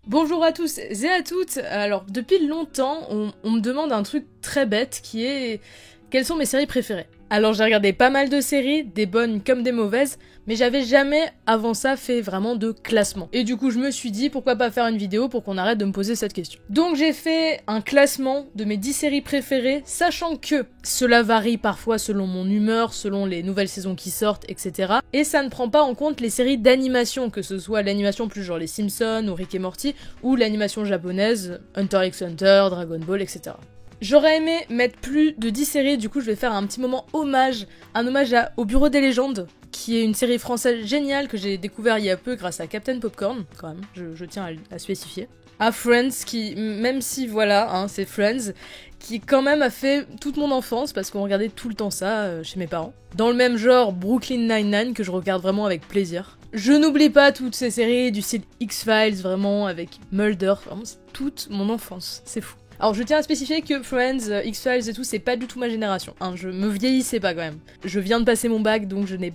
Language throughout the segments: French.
Bonjour à tous et à toutes. Alors, depuis longtemps, on me demande un truc très bête qui est quelles sont mes séries préférées. Alors, j'ai regardé pas mal de séries, des bonnes comme des mauvaises, mais j'avais jamais avant ça fait vraiment de classement. Et du coup, je me suis dit pourquoi pas faire une vidéo pour qu'on arrête de me poser cette question. Donc, j'ai fait un classement de mes 10 séries préférées, sachant que cela varie parfois selon mon humeur, selon les nouvelles saisons qui sortent, etc. Et ça ne prend pas en compte les séries d'animation, que ce soit l'animation plus genre les Simpsons ou Rick et Morty, ou l'animation japonaise, Hunter x Hunter, Dragon Ball, etc. J'aurais aimé mettre plus de 10 séries, du coup je vais faire un petit moment hommage, un hommage au Bureau des légendes, qui est une série française géniale que j'ai découvert il y a peu grâce à Captain Popcorn, quand même, je tiens à spécifier. À Friends, qui, même si voilà, c'est Friends, qui quand même a fait toute mon enfance, parce qu'on regardait tout le temps ça chez mes parents. Dans le même genre, Brooklyn Nine-Nine, que je regarde vraiment avec plaisir. Je n'oublie pas toutes ces séries du style X-Files, vraiment, avec Mulder, vraiment c'est toute mon enfance, c'est fou. Alors je tiens à spécifier que Friends, X-Files et tout, c'est pas du tout ma génération, je me vieillissais pas quand même. Je viens de passer mon bac, donc je n'ai...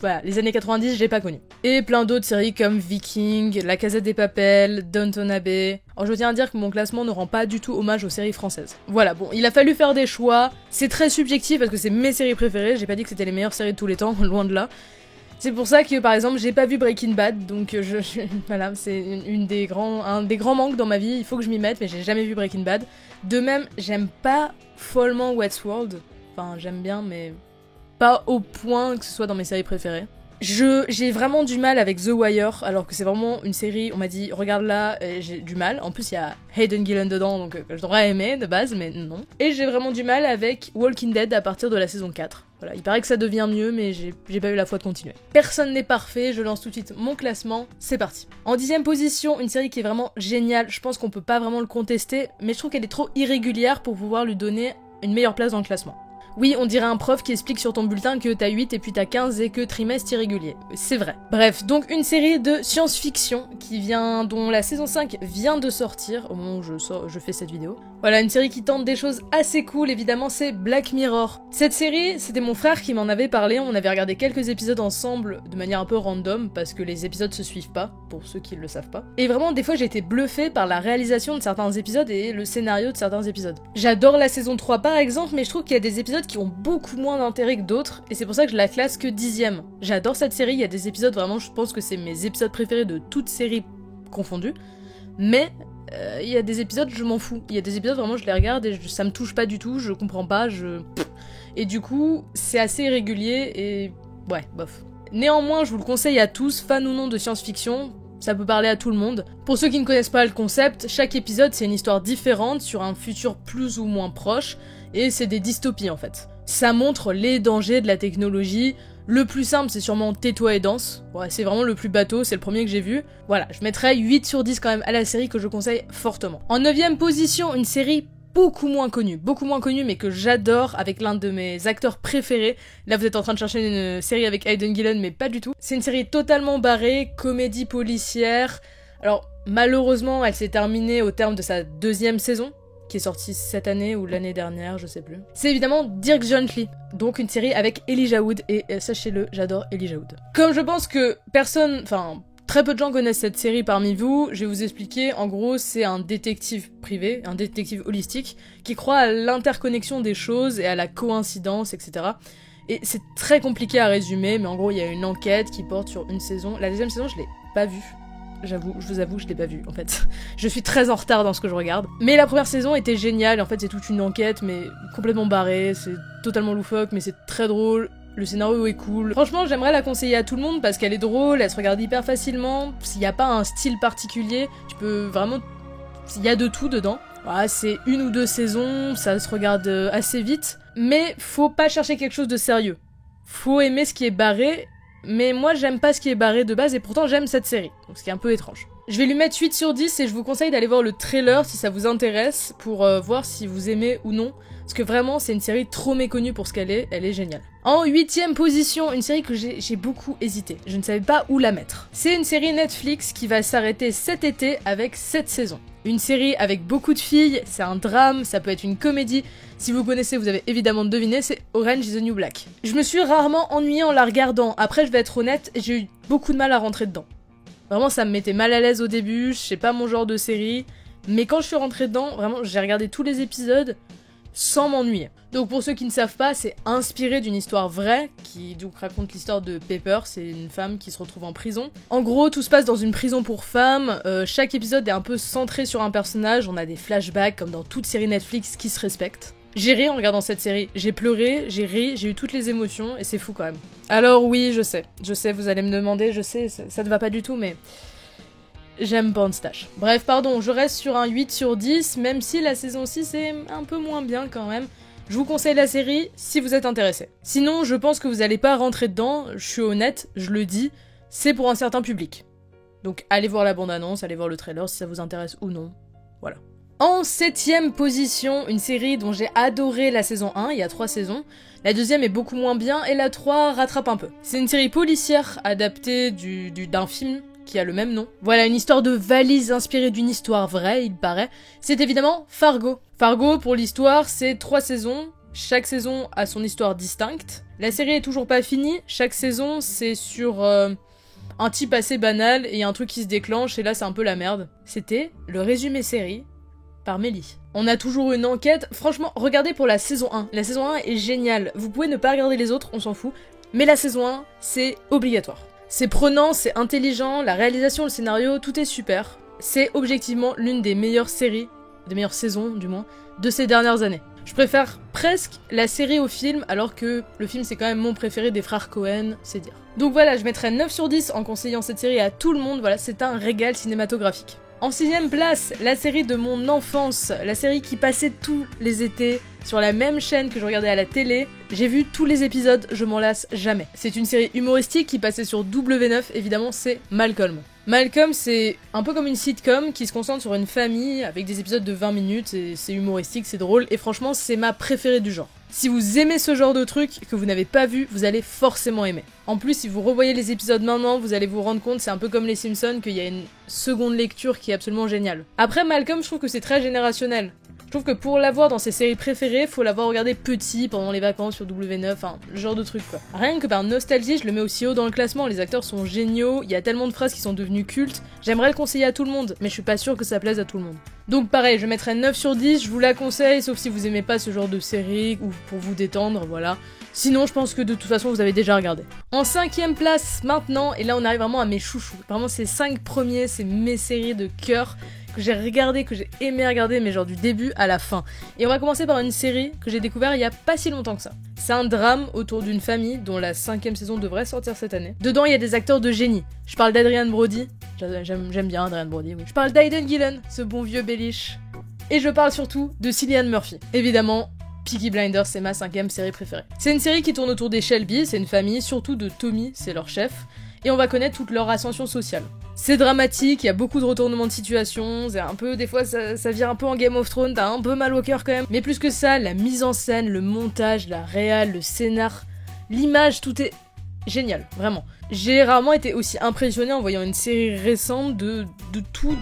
Voilà, les années 90, j'ai pas connu. Et plein d'autres séries comme Viking, La Casa des Papel, Downton Abbey... Alors je tiens à dire que mon classement ne rend pas du tout hommage aux séries françaises. Voilà, bon, il a fallu faire des choix, c'est très subjectif parce que c'est mes séries préférées, j'ai pas dit que c'était les meilleures séries de tous les temps, loin de là. C'est pour ça que, par exemple, j'ai pas vu Breaking Bad, donc voilà, c'est un des grands manques dans ma vie, il faut que je m'y mette, mais j'ai jamais vu Breaking Bad. De même, j'aime pas follement Westworld, enfin j'aime bien, mais pas au point que ce soit dans mes séries préférées. J'ai vraiment du mal avec The Wire, alors que c'est vraiment une série, on m'a dit, regarde-la, et j'ai du mal. En plus, il y a Hayden Gillen dedans, donc je devrais aimer de base, mais non. Et j'ai vraiment du mal avec Walking Dead à partir de la saison 4. Voilà, il paraît que ça devient mieux, mais j'ai pas eu la foi de continuer. Personne n'est parfait, je lance tout de suite mon classement, c'est parti. En 10ème position, une série qui est vraiment géniale, je pense qu'on peut pas vraiment le contester, mais je trouve qu'elle est trop irrégulière pour pouvoir lui donner une meilleure place dans le classement. Oui, on dirait un prof qui explique sur ton bulletin que t'as 8 et puis t'as 15 et que trimestre irrégulier. C'est vrai. Bref, donc une série de science-fiction dont la saison 5 vient de sortir au moment où je fais cette vidéo. Voilà, une série qui tente des choses assez cool, évidemment, c'est Black Mirror. Cette série, c'était mon frère qui m'en avait parlé, on avait regardé quelques épisodes ensemble de manière un peu random, parce que les épisodes se suivent pas, pour ceux qui le savent pas. Et vraiment, des fois, j'ai été bluffée par la réalisation de certains épisodes et le scénario de certains épisodes. J'adore la saison 3 par exemple, mais je trouve qu'il y a des épisodes qui ont beaucoup moins d'intérêt que d'autres, et c'est pour ça que je la classe que 10ème. J'adore cette série, il y a des épisodes, vraiment, je pense que c'est mes épisodes préférés de toute série confondue, mais il y a des épisodes, je m'en fous. Il y a des épisodes, vraiment, je les regarde et ça me touche pas du tout, je comprends pas, Et du coup, c'est assez irrégulier et... ouais, bof. Néanmoins, je vous le conseille à tous, fans ou non de science-fiction, ça peut parler à tout le monde. Pour ceux qui ne connaissent pas le concept, chaque épisode c'est une histoire différente sur un futur plus ou moins proche, et c'est des dystopies en fait. Ça montre les dangers de la technologie. Le plus simple, c'est sûrement Tais-toi et danse. Ouais, c'est vraiment le plus bateau, c'est le premier que j'ai vu. Voilà, je mettrais 8 sur 10 quand même à la série que je conseille fortement. En 9ème position, une série beaucoup moins connue mais que j'adore avec l'un de mes acteurs préférés. Là vous êtes en train de chercher une série avec Hayden Gillen, mais pas du tout. C'est une série totalement barrée, comédie policière. Alors malheureusement elle s'est terminée au terme de sa 2e saison, qui est sortie cette année ou l'année dernière, je sais plus. C'est évidemment Dirk Gently, donc une série avec Elijah Wood, et sachez-le, j'adore Elijah Wood. Comme je pense que très peu de gens connaissent cette série parmi vous, je vais vous expliquer, en gros c'est un détective privé, un détective holistique, qui croit à l'interconnexion des choses et à la coïncidence, etc. Et c'est très compliqué à résumer, mais en gros il y a une enquête qui porte sur une saison. La 2e saison je l'ai pas vue. Je vous avoue, je l'ai pas vue en fait. Je suis très en retard dans ce que je regarde. Mais la première saison était géniale, en fait c'est toute une enquête, mais complètement barrée, c'est totalement loufoque, mais c'est très drôle. Le scénario est cool. Franchement, j'aimerais la conseiller à tout le monde parce qu'elle est drôle, elle se regarde hyper facilement. S'il n'y a pas un style particulier, tu peux vraiment... Il y a de tout dedans. Voilà, c'est 1 ou 2 saisons, ça se regarde assez vite. Mais faut pas chercher quelque chose de sérieux. Faut aimer ce qui est barré, mais moi j'aime pas ce qui est barré de base et pourtant j'aime cette série. Donc ce qui est un peu étrange. Je vais lui mettre 8 sur 10 et je vous conseille d'aller voir le trailer si ça vous intéresse pour voir si vous aimez ou non. Parce que vraiment c'est une série trop méconnue pour ce qu'elle est géniale. En 8ème position, une série que j'ai beaucoup hésité. Je ne savais pas où la mettre. C'est une série Netflix qui va s'arrêter cet été avec 7 saisons. Une série avec beaucoup de filles, c'est un drame, ça peut être une comédie. Si vous connaissez, vous avez évidemment deviné, c'est Orange is the New Black. Je me suis rarement ennuyée en la regardant. Après, je vais être honnête, j'ai eu beaucoup de mal à rentrer dedans. Vraiment, ça me mettait mal à l'aise au début, c'est pas mon genre de série. Mais quand je suis rentrée dedans, vraiment, j'ai regardé tous les épisodes sans m'ennuyer. Donc pour ceux qui ne savent pas, c'est inspiré d'une histoire vraie, qui donc raconte l'histoire de Pepper, c'est une femme qui se retrouve en prison. En gros, tout se passe dans une prison pour femmes, chaque épisode est un peu centré sur un personnage, on a des flashbacks comme dans toute série Netflix qui se respecte. J'ai ri en regardant cette série, j'ai pleuré, j'ai ri, j'ai eu toutes les émotions, et c'est fou quand même. Alors oui, je sais, vous allez me demander, je sais, ça ne va pas du tout, mais... j'aime Pornstache. Bref, pardon, je reste sur un 8 sur 10, même si la saison 6 est un peu moins bien quand même. Je vous conseille la série si vous êtes intéressé. Sinon, je pense que vous allez pas rentrer dedans, je suis honnête, je le dis, c'est pour un certain public. Donc allez voir la bande-annonce, allez voir le trailer si ça vous intéresse ou non. Voilà. En 7ème position, une série dont j'ai adoré la saison 1, il y a 3 saisons. La deuxième est beaucoup moins bien et la 3 rattrape un peu. C'est une série policière adaptée d'un film qui a le même nom. Voilà, une histoire de valise inspirée d'une histoire vraie, il paraît. C'est évidemment Fargo. Fargo, pour l'histoire, c'est 3 saisons. Chaque saison a son histoire distincte. La série est toujours pas finie. Chaque saison, c'est sur un type assez banal et il y a un truc qui se déclenche et là, c'est un peu la merde. C'était le résumé série par Mélie. On a toujours une enquête. Franchement, regardez pour la saison 1. La saison 1 est géniale. Vous pouvez ne pas regarder les autres, on s'en fout. Mais la saison 1, c'est obligatoire. C'est prenant, c'est intelligent, la réalisation, le scénario, tout est super. C'est objectivement l'une des meilleures séries, des meilleures saisons du moins, de ces dernières années. Je préfère presque la série au film, alors que le film c'est quand même mon préféré des frères Cohen, c'est dire. Donc voilà, je mettrai 9 sur 10 en conseillant cette série à tout le monde, voilà, c'est un régal cinématographique. En 6ème place, la série de mon enfance, la série qui passait tous les étés sur la même chaîne que je regardais à la télé. J'ai vu tous les épisodes, je m'en lasse jamais. C'est une série humoristique qui passait sur W9, évidemment c'est Malcolm. Malcolm, c'est un peu comme une sitcom qui se concentre sur une famille avec des épisodes de 20 minutes, et c'est humoristique, c'est drôle, et franchement c'est ma préférée du genre. Si vous aimez ce genre de truc que vous n'avez pas vu, vous allez forcément aimer. En plus, si vous revoyez les épisodes maintenant, vous allez vous rendre compte, c'est un peu comme les Simpsons, qu'il y a une seconde lecture qui est absolument géniale. Après Malcolm, je trouve que c'est très générationnel. Je trouve que pour l'avoir dans ses séries préférées, faut l'avoir regardé petit pendant les vacances sur W9, enfin, le genre de truc quoi. Rien que par nostalgie, je le mets aussi haut dans le classement, les acteurs sont géniaux, il y a tellement de phrases qui sont devenues cultes, j'aimerais le conseiller à tout le monde, mais je suis pas sûre que ça plaise à tout le monde. Donc pareil, je mettrai 9 sur 10, je vous la conseille, sauf si vous aimez pas ce genre de série, ou pour vous détendre, voilà. Sinon, je pense que de toute façon, vous avez déjà regardé. En 5ème place, maintenant, et là on arrive vraiment à mes chouchous. Vraiment, ces 5 premiers, c'est mes séries de cœur que j'ai regardé, que j'ai aimé regarder, mais genre du début à la fin. Et on va commencer par une série que j'ai découvert il y a pas si longtemps que ça. C'est un drame autour d'une famille dont la 5ème saison devrait sortir cette année. Dedans, il y a des acteurs de génie. Je parle d'Adrian Brody. J'aime bien Adrian Brody, oui. Je parle d'Aidan Gillen, ce bon vieux Bellish. Et je parle surtout de Cillian Murphy. Évidemment, Peaky Blinders, c'est ma 5ème série préférée. C'est une série qui tourne autour des Shelby, c'est une famille, surtout de Tommy, c'est leur chef. Et on va connaître toute leur ascension sociale. C'est dramatique, il y a beaucoup de retournements de situation, c'est un peu, des fois ça vire un peu en Game of Thrones, t'as un peu mal au cœur quand même. Mais plus que ça, la mise en scène, le montage, la réal, le scénar, l'image, tout est génial, vraiment. J'ai rarement été aussi impressionnée en voyant une série récente de tout,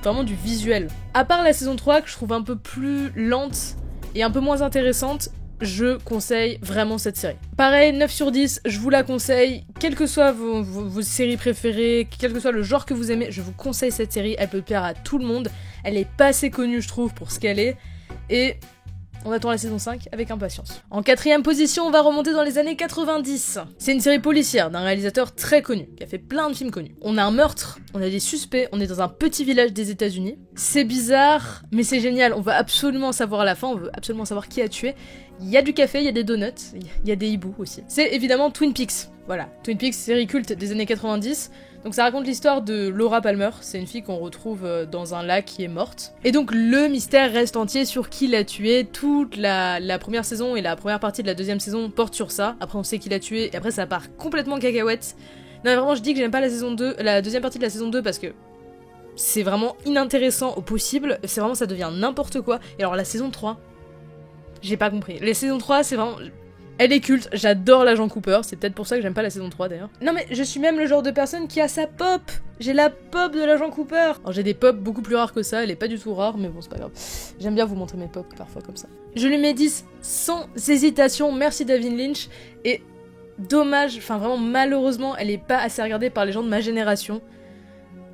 vraiment du visuel. À part la saison 3 que je trouve un peu plus lente et un peu moins intéressante, je conseille vraiment cette série. Pareil, 9 sur 10, je vous la conseille, quelles que soient vos séries préférées, quel que soit le genre que vous aimez, je vous conseille cette série, elle peut plaire à tout le monde, elle est pas assez connue je trouve pour ce qu'elle est, et on attend la saison 5 avec impatience. En 4ème position, on va remonter dans les années 90. C'est une série policière d'un réalisateur très connu, qui a fait plein de films connus. On a un meurtre, on a des suspects, on est dans un petit village des États-Unis. C'est bizarre, mais c'est génial, on va absolument savoir à la fin, on veut absolument savoir qui a tué. Il y a du café, il y a des donuts, il y a des hiboux aussi. C'est évidemment Twin Peaks. Voilà, Twin Peaks, série culte des années 90. Donc ça raconte l'histoire de Laura Palmer, c'est une fille qu'on retrouve dans un lac qui est morte. Et donc le mystère reste entier sur qui l'a tuée. Toute la première saison et la première partie de la deuxième saison portent sur ça. Après on sait qui l'a tuée et après ça part complètement cacahuète. Non mais vraiment je dis que j'aime pas la saison 2, la deuxième partie de la saison 2 parce que c'est vraiment inintéressant au possible. C'est vraiment, ça devient n'importe quoi. Et alors la saison 3, j'ai pas compris. La saison 3 c'est vraiment... Elle est culte, j'adore l'agent Cooper, c'est peut-être pour ça que j'aime pas la saison 3 d'ailleurs. Non mais je suis même le genre de personne qui a sa pop. J'ai la pop de l'agent Cooper. Alors j'ai des pop beaucoup plus rares que ça, elle est pas du tout rare, mais bon c'est pas grave. J'aime bien vous montrer mes pop parfois comme ça. Je lui mets 10 sans hésitation, merci David Lynch. Et dommage, enfin vraiment malheureusement, elle est pas assez regardée par les gens de ma génération.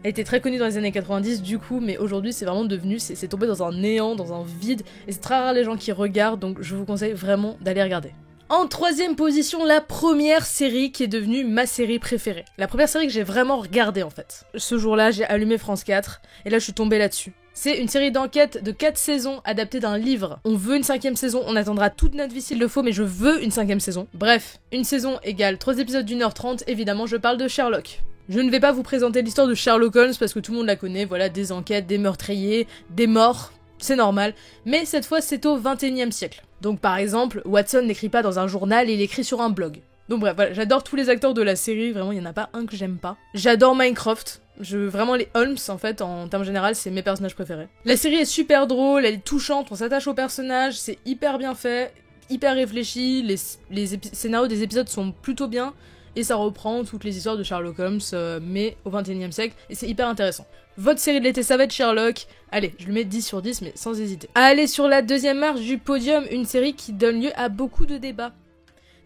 Elle était très connue dans les années 90 du coup, mais aujourd'hui c'est vraiment devenu, c'est tombé dans un néant, dans un vide, et c'est très rare les gens qui regardent, donc je vous conseille vraiment d'aller regarder. En troisième position, la première série qui est devenue ma série préférée. La première série que j'ai vraiment regardée en fait. Ce jour-là, j'ai allumé France 4, et là je suis tombée là-dessus. C'est une série d'enquêtes de 4 saisons adaptée d'un livre. On veut une 5ème saison, on attendra toute notre vie s'il le faut, mais je veux une 5ème saison. Bref, une saison égale 3 épisodes d'1h30, évidemment je parle de Sherlock. Je ne vais pas vous présenter l'histoire de Sherlock Holmes parce que tout le monde la connaît, voilà, des enquêtes, des meurtriers, des morts, c'est normal, mais cette fois c'est au 21e siècle. Donc par exemple, Watson n'écrit pas dans un journal, il écrit sur un blog. Donc bref, voilà, j'adore tous les acteurs de la série, vraiment il y en a pas un que j'aime pas. J'adore Minecraft, vraiment les Holmes en fait, en termes généraux, c'est mes personnages préférés. La série est super drôle, elle est touchante, on s'attache aux personnages, c'est hyper bien fait, hyper réfléchi, les scénarios des épisodes sont plutôt bien, et ça reprend toutes les histoires de Sherlock Holmes, mais au 21e siècle, et c'est hyper intéressant. Votre série de l'été, ça va être Sherlock. Allez, je lui mets 10 sur 10, mais sans hésiter. Allez, sur la deuxième marche du podium, une série qui donne lieu à beaucoup de débats.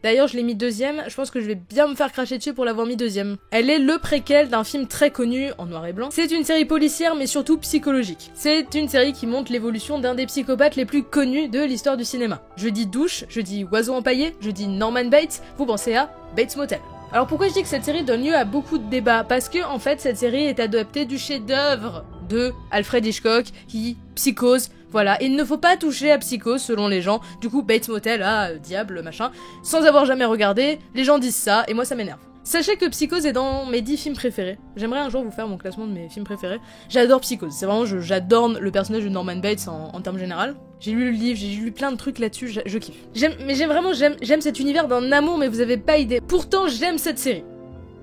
D'ailleurs, je l'ai mis deuxième, je pense que je vais bien me faire cracher dessus pour l'avoir mis deuxième. Elle est le préquel d'un film très connu, en noir et blanc. C'est une série policière, mais surtout psychologique. C'est une série qui montre l'évolution d'un des psychopathes les plus connus de l'histoire du cinéma. Je dis douche, je dis oiseau empaillé, je dis Norman Bates, vous pensez à Bates Motel. Alors pourquoi je dis que cette série donne lieu à beaucoup de débats? Parce que en fait cette série est adaptée du chef-d'œuvre de Alfred Hitchcock, qui Psychose, voilà, et il ne faut pas toucher à Psychose selon les gens. Du coup Bates Motel, diable, machin, sans avoir jamais regardé, les gens disent ça et moi ça m'énerve. Sachez que Psychose est dans mes 10 films préférés. J'aimerais un jour vous faire mon classement de mes films préférés. J'adore Psychose, c'est vraiment, j'adore le personnage de Norman Bates en termes général. J'ai lu le livre, j'ai lu plein de trucs là-dessus, je kiffe. J'aime cet univers d'un amour, mais vous avez pas idée. Pourtant, j'aime cette série.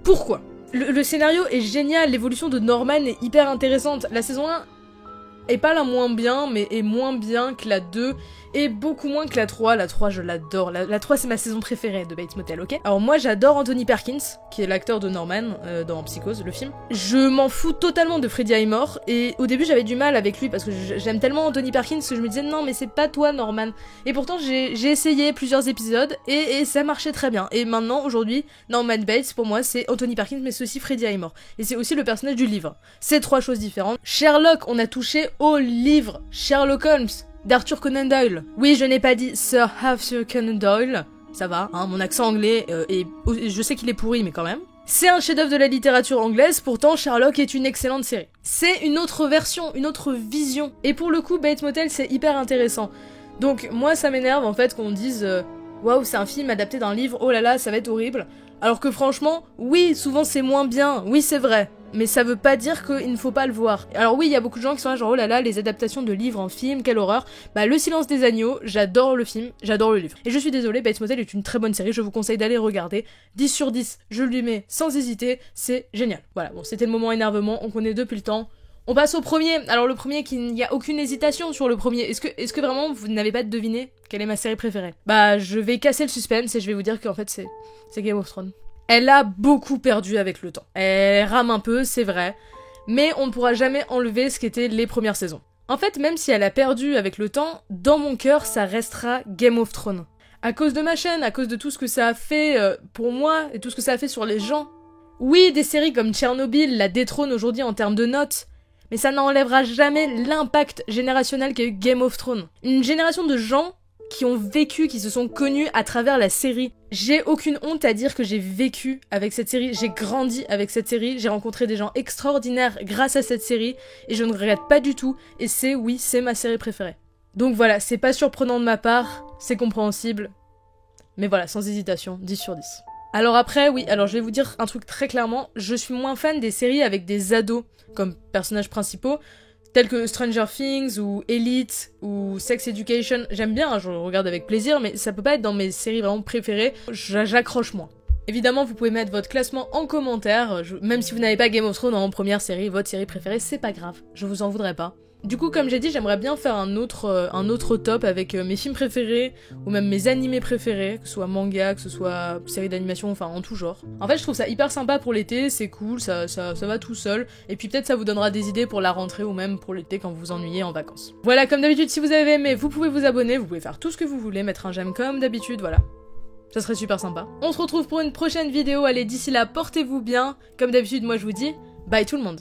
Pourquoi? Le scénario est génial, l'évolution de Norman est hyper intéressante. La saison 1 est pas la moins bien, mais est moins bien que la 2, et beaucoup moins que la 3. La 3, je l'adore. La 3, c'est ma saison préférée de Bates Motel, ok? Alors moi, j'adore Anthony Perkins, qui est l'acteur de Norman dans Psychose, le film. Je m'en fous totalement de Freddie Highmore, et au début, j'avais du mal avec lui, parce que j'aime tellement Anthony Perkins que je me disais, non, mais c'est pas toi, Norman. Et pourtant, j'ai essayé plusieurs épisodes, et ça marchait très bien. Et maintenant, aujourd'hui, Norman Bates, pour moi, c'est Anthony Perkins, mais c'est aussi Freddie Highmore. Et c'est aussi le personnage du livre. C'est 3 choses différentes. Sherlock, on a touché au livre. Sherlock Holmes, d'Arthur Conan Doyle. Oui, je n'ai pas dit Sir Arthur Conan Doyle, ça va, hein, mon accent anglais, et je sais qu'il est pourri, mais quand même. C'est un chef-d'œuvre de la littérature anglaise, pourtant Sherlock est une excellente série. C'est une autre version, une autre vision. Et pour le coup, Bates Motel, c'est hyper intéressant. Donc moi, ça m'énerve en fait qu'on dise waouh, c'est un film adapté d'un livre, oh là là, ça va être horrible. Alors que franchement, oui, souvent c'est moins bien, oui c'est vrai. Mais ça veut pas dire qu'il ne faut pas le voir. Alors oui, il y a beaucoup de gens qui sont là genre oh là là, les adaptations de livres en film, quelle horreur. Bah Le Silence des Agneaux, j'adore le film, j'adore le livre. Et je suis désolée, Bates Motel est une très bonne série, je vous conseille d'aller regarder. 10 sur 10, je lui mets sans hésiter, c'est génial. Voilà, bon c'était le moment énervement, on connaît depuis le temps. On passe au premier. Alors le premier, il n'y a aucune hésitation sur le premier. Est-ce que vraiment vous n'avez pas deviné quelle est ma série préférée? Bah je vais casser le suspense et je vais vous dire qu'en fait c'est Game of Thrones. Elle a beaucoup perdu avec le temps. Elle rame un peu, c'est vrai, mais on ne pourra jamais enlever ce qu'étaient les premières saisons. En fait, même si elle a perdu avec le temps, dans mon cœur, ça restera Game of Thrones. À cause de ma chaîne, à cause de tout ce que ça a fait pour moi, et tout ce que ça a fait sur les gens. Oui, des séries comme Tchernobyl la détrônent aujourd'hui en termes de notes, mais ça n'enlèvera jamais l'impact générationnel qu'a eu Game of Thrones. Une génération de gens qui ont vécu, qui se sont connus à travers la série. J'ai aucune honte à dire que j'ai vécu avec cette série, j'ai grandi avec cette série, j'ai rencontré des gens extraordinaires grâce à cette série, et je ne regrette pas du tout, et oui, c'est ma série préférée. Donc voilà, c'est pas surprenant de ma part, c'est compréhensible, mais voilà, sans hésitation, 10 sur 10. Alors après, oui, alors je vais vous dire un truc très clairement, je suis moins fan des séries avec des ados comme personnages principaux, tels que Stranger Things, ou Elite, ou Sex Education. J'aime bien, hein, je regarde avec plaisir, mais ça peut pas être dans mes séries vraiment préférées, j'accroche moins. Évidemment, vous pouvez mettre votre classement en commentaire, même si vous n'avez pas Game of Thrones en première série, votre série préférée, c'est pas grave, je vous en voudrais pas. Du coup, comme j'ai dit, j'aimerais bien faire un autre top avec mes films préférés, ou même mes animés préférés, que ce soit manga, que ce soit série d'animation, enfin en tout genre. En fait, je trouve ça hyper sympa pour l'été, c'est cool, ça va tout seul, et puis peut-être ça vous donnera des idées pour la rentrée ou même pour l'été quand vous vous ennuyez en vacances. Voilà, comme d'habitude, si vous avez aimé, vous pouvez vous abonner, vous pouvez faire tout ce que vous voulez, mettre un j'aime comme d'habitude, voilà. Ça serait super sympa. On se retrouve pour une prochaine vidéo, allez, d'ici là, portez-vous bien. Comme d'habitude, moi je vous dis, bye tout le monde.